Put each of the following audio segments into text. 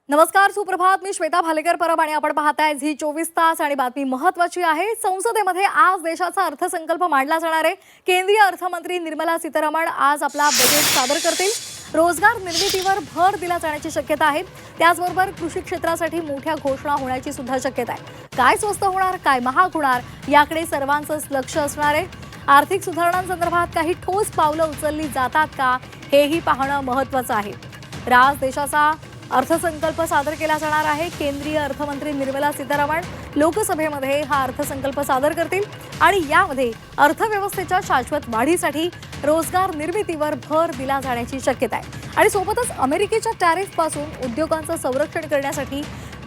नमस्कार, सुप्रभात. मी श्वेता भालेकर परब आणि आपण पाहताय झी 24 तास आणि बातमी महत्त्वाची आहे. संसदेमध्ये आज देशाचा अर्थसंकल्प मांडला जाणार आहे. केंद्रीय अर्थमंत्री निर्मला सीतारामन आज आपला बजेट सादर करतील. रोजगार निर्मितीवर भर दिला जाण्याची शक्यता आहे. त्याचबरोबर कृषी क्षेत्रासाठी मोठ्या घोषणा होण्याची सुद्धा शक्यता आहे. काय स्वस्त होणार, काय महाग होणार याकडे सर्वांचंच लक्ष असणार आहे. आर्थिक सुधारणांसंदर्भात काही ठोस पावलं उचलली जातात का हेही पाहणं महत्त्वाचं आहे. आज देशाचा अर्थसंकल्प सादर केला जाणार आहे. केंद्रीय अर्थमंत्री निर्मला सीतारामन लोकसभेमध्ये हा अर्थसंकल्प सादर करतील आणि यामध्ये अर्थव्यवस्थेच्या शाश्वत वाढीसाठी रोजगार निर्मितीवर भर दिला जाण्याची शक्यता आहे. आणि सोबतच अमेरिकेच्या टॅरिफपासून उद्योगांचं संरक्षण करण्यासाठी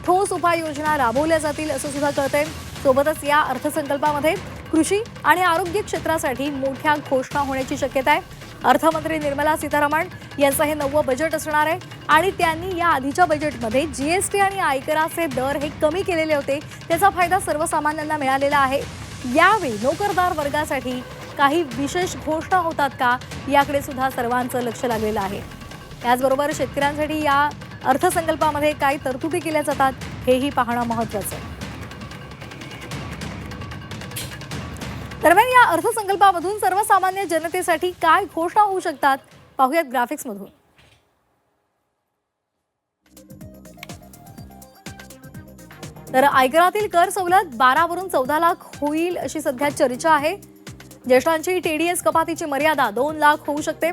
ठोस उपाययोजना राबवल्या जातील असं सुद्धा कळतंय. सोबतच या अर्थसंकल्पामध्ये कृषी आणि आरोग्य क्षेत्रासाठी मोठ्या घोषणा होण्याची शक्यता आहे. अर्थमंत्री निर्मला सीतारामन यांचं हे 9वं बजेट असणार आहे आणि त्यांनी या आधीच्या बजेटमध्ये जीएसटी आणि आयकराचे दर हे कमी केलेले होते. त्याचा फायदा सर्वसामान्यांना मिळालेला आहे. यावेळी नोकरदार वर्गासाठी काही विशेष घोषणा होतात का याकडे सुद्धा सर्वांचं लक्ष लागलेलं आहे. त्याचबरोबर शेतकऱ्यांसाठी या अर्थसंकल्पामध्ये काही तरतुदी केल्या जातात हेही पाहणं महत्त्वाचं आहे. दरम्यान या अर्थसंकल्पामधून सर्वसामान्य जनतेसाठी काय घोषणा होऊ शकतात पाहूयात ग्राफिक्समधून. तर आयकरातील कर सवलत 12 वरून 14 लाख होईल अशी सध्या चर्चा आहे. ज्येष्ठांची टीडीएस कपातीची मर्यादा 2 लाख होऊ शकते.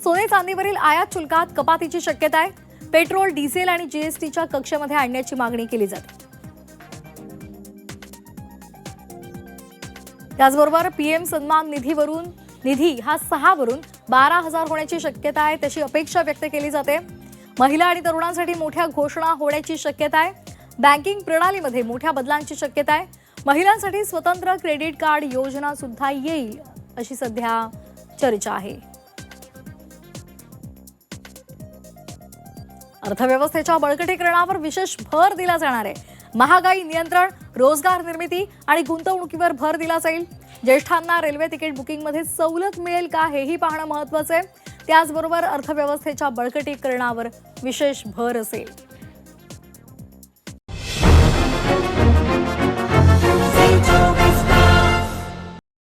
सोने चांदीवरील आयात शुल्कात कपातीची शक्यता आहे. पेट्रोल, डिझेल आणि जीएसटीच्या कक्षेमध्ये आणण्याची मागणी केली जाते. त्याचबरोबर पीएम सन्मान निधी हा 6 वरून 12,000 होण्याची शक्यता आहे, तशी अपेक्षा व्यक्त केली जाते. महिला आणि तरुणांसाठी मोठ्या घोषणा होण्याची शक्यता आहे. बँकिंग प्रणालीमध्ये मोठ्या बदलांची शक्यता आहे. महिलांसाठी स्वतंत्र क्रेडिट कार्ड योजना सुद्धा येईल अशी सध्या चर्चा आहे. अर्थव्यवस्थेच्या बळकटीकरणावर विशेष भर दिला जाणार आहे. महागाई नियंत्रण, रोजगार निर्मिती आणि गुंतवणुकीवर भर दिला जाईल. ज्येष्ठांना रेल्वे तिकीट बुकिंगमध्ये सवलत मिळेल का हेही पाहणं महत्त्वाचं आहे. त्याचबरोबर अर्थव्यवस्थेच्या बळकटीकरणावर विशेष भर असेल.